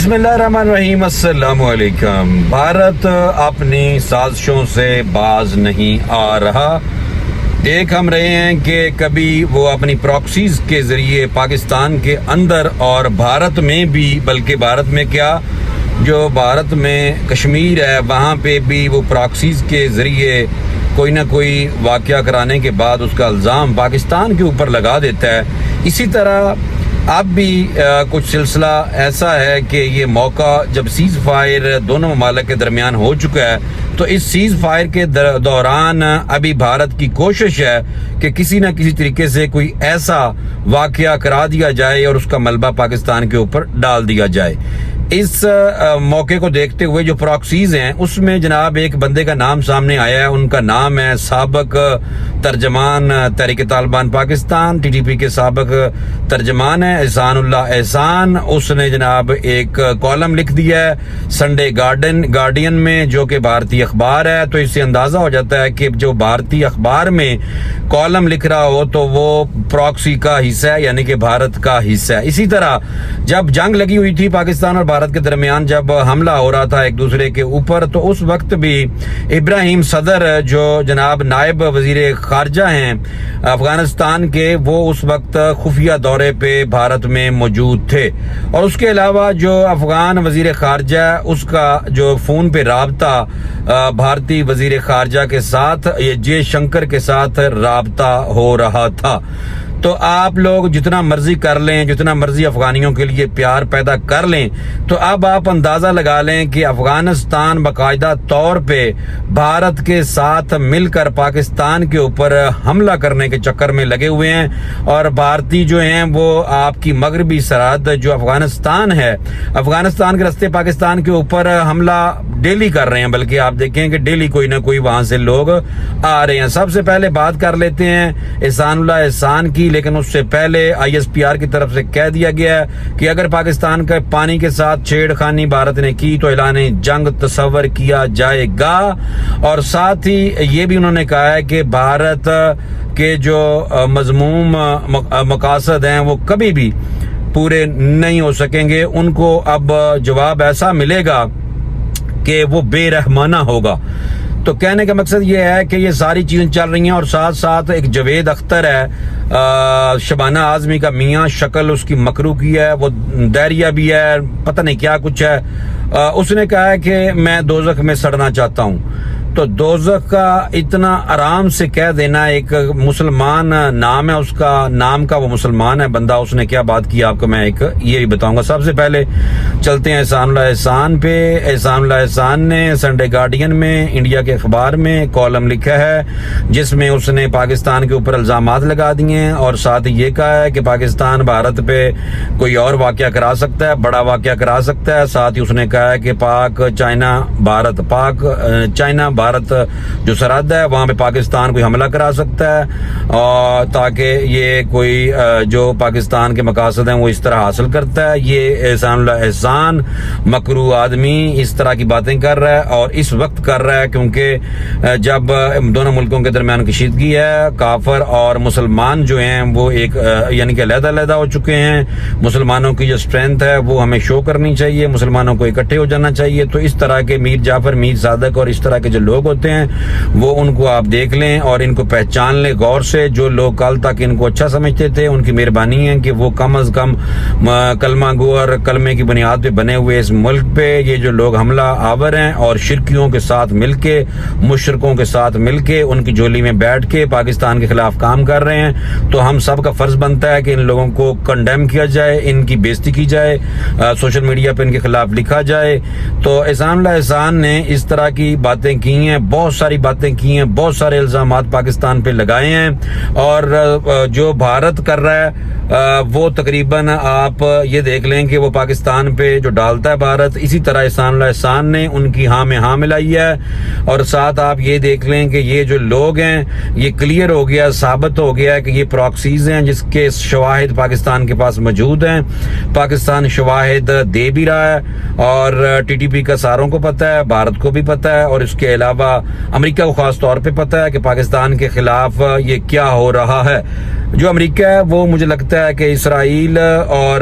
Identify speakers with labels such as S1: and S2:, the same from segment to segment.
S1: بسم اللہ الرحمن الرحیم، السلام علیکم۔ بھارت اپنی سازشوں سے باز نہیں آ رہا۔ دیکھ ہم رہے ہیں کہ کبھی وہ اپنی پراکسیز کے ذریعے پاکستان کے اندر اور بھارت میں بھی، بلکہ بھارت میں کیا، جو بھارت میں کشمیر ہے وہاں پہ بھی وہ پراکسیز کے ذریعے کوئی نہ کوئی واقعہ کرانے کے بعد اس کا الزام پاکستان کے اوپر لگا دیتا ہے۔ اسی طرح اب بھی کچھ سلسلہ ایسا ہے کہ یہ موقع جب سیز فائر دونوں ممالک کے درمیان ہو چکا ہے، تو اس سیز فائر کے دوران ابھی بھارت کی کوشش ہے کہ کسی نہ کسی طریقے سے کوئی ایسا واقعہ کرا دیا جائے اور اس کا ملبہ پاکستان کے اوپر ڈال دیا جائے۔ اس موقع کو دیکھتے ہوئے جو پراکسیز ہیں اس میں جناب ایک بندے کا نام سامنے آیا ہے، ان کا نام ہے سابق ترجمان تحریک Taliban Pakistan, T T P کے سابق ترجمان ہے احسان اللہ احسان۔ اس نے جناب ایک کالم لکھ دیا ہے سنڈے گارڈین میں، جو کہ بھارتی اخبار ہے، تو اس سے اندازہ ہو جاتا ہے کہ جو بھارتی اخبار میں کالم لکھ رہا ہو تو وہ پراکسی کا حصہ ہے، یعنی کہ بھارت کا حصہ ہے۔ اسی طرح جب جنگ لگی ہوئی تھی پاکستان اور بھارت کے درمیان، جب حملہ ہو رہا تھا ایک دوسرے کے اوپر، تو اس وقت بھی ابراہیم صدر جو جناب نائب وزیر خارجہ ہیں افغانستان کے، وہ اس وقت خفیہ دورے پہ بھارت میں موجود تھے، اور اس کے علاوہ جو افغان وزیر خارجہ اس کا جو فون پہ رابطہ بھارتی وزیر خارجہ کے ساتھ، یہ جے شنکر کے ساتھ رابطہ ہو رہا تھا۔ تو آپ لوگ جتنا مرضی کر لیں، جتنا مرضی افغانیوں کے لیے پیار پیدا کر لیں، تو اب آپ اندازہ لگا لیں کہ افغانستان باقاعدہ طور پہ بھارت کے ساتھ مل کر پاکستان کے اوپر حملہ کرنے کے چکر میں لگے ہوئے ہیں، اور بھارتی جو ہیں وہ آپ کی مغربی سرحد جو افغانستان ہے، افغانستان کے راستے پاکستان کے اوپر حملہ ڈیلی کر رہے ہیں، بلکہ آپ دیکھیں کہ ڈیلی کوئی نہ کوئی وہاں سے لوگ آ رہے ہیں۔ سب سے پہلے بات کر لیتے ہیں احسان اللہ احسان کی، لیکن اس سے پہلے آئی ایس پی آر کی طرف سے کہہ دیا گیا ہے کہ اگر پاکستان کے پانی کے ساتھ چھیڑ خانی بھارت نے کی تو اعلان جنگ تصور کیا جائے گا، اور ساتھ ہی یہ بھی انہوں نے کہا ہے کہ بھارت کے جو مذموم مقاصد ہیں وہ کبھی بھی پورے نہیں ہو سکیں گے، ان کو اب جواب ایسا ملے گا کہ وہ بے رحمانہ ہوگا۔ تو کہنے کا مقصد یہ ہے کہ یہ ساری چیزیں چل رہی ہیں، اور ساتھ ساتھ ایک جاوید اختر ہے شبانہ اعظمی کا میاں، شکل اس کی مکرو کی ہے، وہ دائریہ بھی ہے، پتہ نہیں کیا کچھ ہے۔ اس نے کہا ہے کہ میں دوزخ میں سڑنا چاہتا ہوں۔ تو دوزخ کا اتنا آرام سے کہہ دینا، ایک مسلمان نام ہے اس کا، نام کا وہ مسلمان ہے بندہ، اس نے کیا بات کی آپ کو میں ایک یہ بھی بتاؤں گا۔ سب سے پہلے چلتے ہیں احسان اللہ احسان پہ۔ احسان اللہ احسان نے سنڈے گارڈین میں، انڈیا کے اخبار میں کالم لکھا ہے جس میں اس نے پاکستان کے اوپر الزامات لگا دیے ہیں، اور ساتھ یہ کہا ہے کہ پاکستان بھارت پہ کوئی اور واقعہ کرا سکتا ہے، بڑا واقعہ کرا سکتا ہے۔ ساتھ ہی اس نے کہا ہے کہ پاک چائنا بھارت جو سرحد ہے وہاں پہ پاکستان کوئی حملہ کرا سکتا ہے، اور تاکہ یہ کوئی جو پاکستان کے مقاصد ہیں وہ اس طرح حاصل کرتا ہے۔ یہ احسان اللہ احسان مکرو آدمی اس طرح کی باتیں کر رہا ہے، اور اس وقت کر رہا ہے کیونکہ جب دونوں ملکوں کے درمیان کشیدگی ہے، کافر اور مسلمان جو ہیں وہ ایک یعنی کہ علیحدہ علیحدہ ہو چکے ہیں۔ مسلمانوں کی جو اسٹرینتھ ہے وہ ہمیں شو کرنی چاہیے، مسلمانوں کو اکٹھے ہو جانا چاہیے۔ تو اس طرح کے میر جعفر، میر صادق اور اس طرح کے جو لوگ ہوتے ہیں وہ ان کو آپ دیکھ لیں اور ان کو پہچان لیں غور سے۔ جو لوگ کل تک ان کو اچھا سمجھتے تھے، ان کی مہربانی ہے کہ وہ کم از کم کلمہ گو اور کلمے کی بنیاد پہ بنے ہوئے اس ملک پہ یہ جو لوگ حملہ آور ہیں اور شرکیوں کے ساتھ مل کے، مشرکوں کے ساتھ مل کے، ان کی جولی میں بیٹھ کے پاکستان کے خلاف کام کر رہے ہیں، تو ہم سب کا فرض بنتا ہے کہ ان لوگوں کو کنڈیم کیا جائے، ان کی بےزتی کی جائے، سوشل میڈیا پہ ان کے خلاف لکھا جائے۔ تو احسان اللہ احسان نے اس طرح کی باتیں کی ہیں، بہت ساری باتیں کی ہیں، بہت سارے الزامات پاکستان پہ لگائے ہیں، اور جو بھارت کر رہا ہے وہ تقریباً آپ یہ دیکھ لیں کہ وہ پاکستان پہ جو ڈالتا ہے بھارت، اسی طرح احسان اللہ احسان نے ان کی ہاں میں ہاں ملائی ہے۔ اور ساتھ آپ یہ دیکھ لیں کہ یہ جو لوگ ہیں، یہ کلیئر ہو گیا، ثابت ہو گیا کہ یہ پراکسیز ہیں جس کے شواہد پاکستان کے پاس موجود ہیں۔ پاکستان شواہد دے بھی رہا ہے، اور ٹی ٹی پی کا ساروں کو پتہ ہے، بھارت کو بھی پتہ ہے، اور اس کے علاوہ امریکہ کو خاص طور پہ پتہ ہے کہ پاکستان کے خلاف یہ کیا ہو رہا ہے۔ جو امریکہ ہے وہ مجھے لگتا ہے کہ اسرائیل اور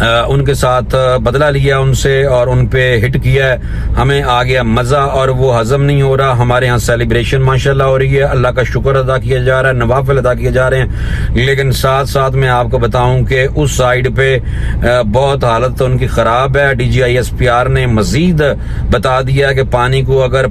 S1: ان کے ساتھ بدلہ لیا ان سے اور ان پہ ہٹ کیا ہے. ہمیں آ گیا مزہ اور وہ ہضم نہیں ہو رہا. ہمارے ہاں سیلیبریشن ماشاءاللہ ہو رہی ہے, اللہ کا شکر ادا کیا جا رہا ہے, نوافل ادا کیے جا رہے ہیں. لیکن ساتھ ساتھ میں آپ کو بتاؤں کہ اس سائڈ پہ بہت حالت ان کی خراب ہے. DGISPR نے مزید بتا دیا کہ پانی کو اگر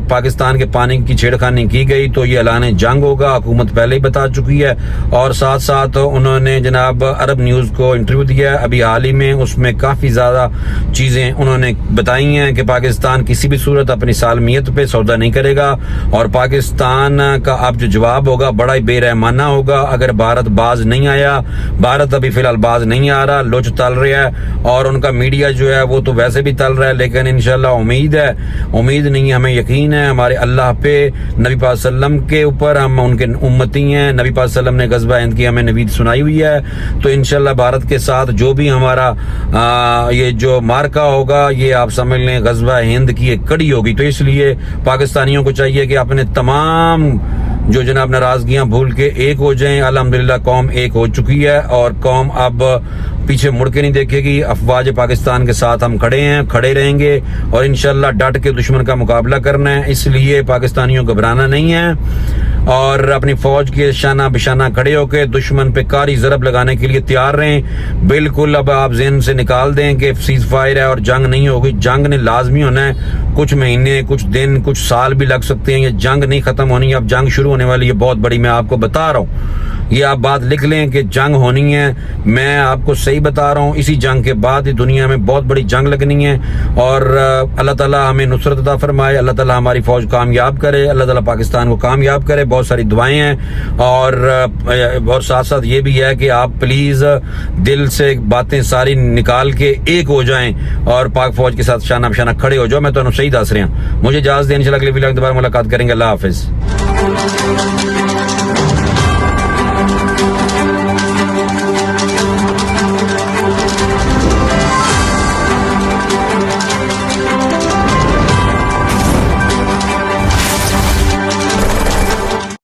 S1: پاکستان کے پانی کی چھیڑخانی کی گئی تو یہ اعلان جنگ ہوگا. حکومت پہلے ہی بتا چکی ہے. اور ساتھ ساتھ انہوں نے جناب عرب نیوز کو انٹرویو دیا ہے ابھی حال ہی میں, اس میں کافی زیادہ چیزیں انہوں نے بتائی ہیں کہ پاکستان کسی بھی صورت اپنی سالمیت پہ سودا نہیں کرے گا, اور پاکستان کا اب جو جواب ہوگا بڑا ہی بے رحمانہ ہوگا اگر بھارت باز نہیں آیا. بھارت ابھی فی الحال باز نہیں آ رہا, لوچ تل رہا ہے, اور ان کا میڈیا جو ہے وہ تو ویسے بھی تل رہا ہے. لیکن انشاءاللہ امید نہیں ہے, ہمیں یقین ہے ہمارے اللہ پہ, نبی پاک صلی اللہ علیہ وسلم کے اوپر, ہم ان کے امتی ہیں. نبی پاک صلی اللہ علیہ وسلم نے غزوہ ہند کی ہمیں نوید سنائی ہوئی ہے. تو انشاءاللہ بھارت کے ساتھ جو بھی ہمارا یہ جو مارکا ہوگا یہ آپ سمجھ لیں غزوہ ہند کی ایک کڑی ہوگی. تو اس لیے پاکستانیوں کو چاہیے کہ اپنے تمام جو جناب ناراضگیاں بھول کے ایک ہو جائیں. الحمدللہ قوم ایک ہو چکی ہے اور قوم اب پیچھے مڑ کے نہیں دیکھے گی. افواج پاکستان کے ساتھ ہم کھڑے ہیں, کھڑے رہیں گے, اور انشاءاللہ ڈٹ کے دشمن کا مقابلہ کرنا ہے. اس لیے پاکستانیوں کو گھبرانا نہیں ہے اور اپنی فوج کے شانہ بشانہ کھڑے ہو کے دشمن پہ کاری ضرب لگانے کے لیے تیار رہیں. بالکل اب آپ ذہن سے نکال دیں کہ سیز فائر ہے اور جنگ نہیں ہوگی. جنگ نے لازمی ہونا ہے, کچھ مہینے, کچھ دن, کچھ سال بھی لگ سکتے ہیں. یہ جنگ نہیں ختم ہونی, اب جنگ شروع ہونے والی ہے بہت بڑی. میں آپ کو بتا رہا ہوں, یہ آپ بات لکھ لیں کہ جنگ ہونی ہے. میں آپ کو صحیح بتا رہا ہوں, اسی جنگ کے بعد دنیا میں بہت بڑی جنگ لگنی ہے. اور اللہ تعالیٰ ہمیں نصرت عطا فرمائے, اللہ تعالیٰ ہماری فوج کامیاب کرے, اللہ تعالیٰ پاکستان کو کامیاب کرے. بہت ساری دعائیں ہیں, اور ساتھ ساتھ یہ بھی ہے کہ آپ پلیز دل سے باتیں ساری نکال کے ایک ہو جائیں اور پاک فوج کے ساتھ شانہ بشانہ کھڑے ہو جاؤ. میں تو صحیح دس رہا ہوں. مجھے اجازت دیں, انشاءاللہ اگلی ویڈیو دوبارہ ملاقات کریں گے. اللہ حافظ.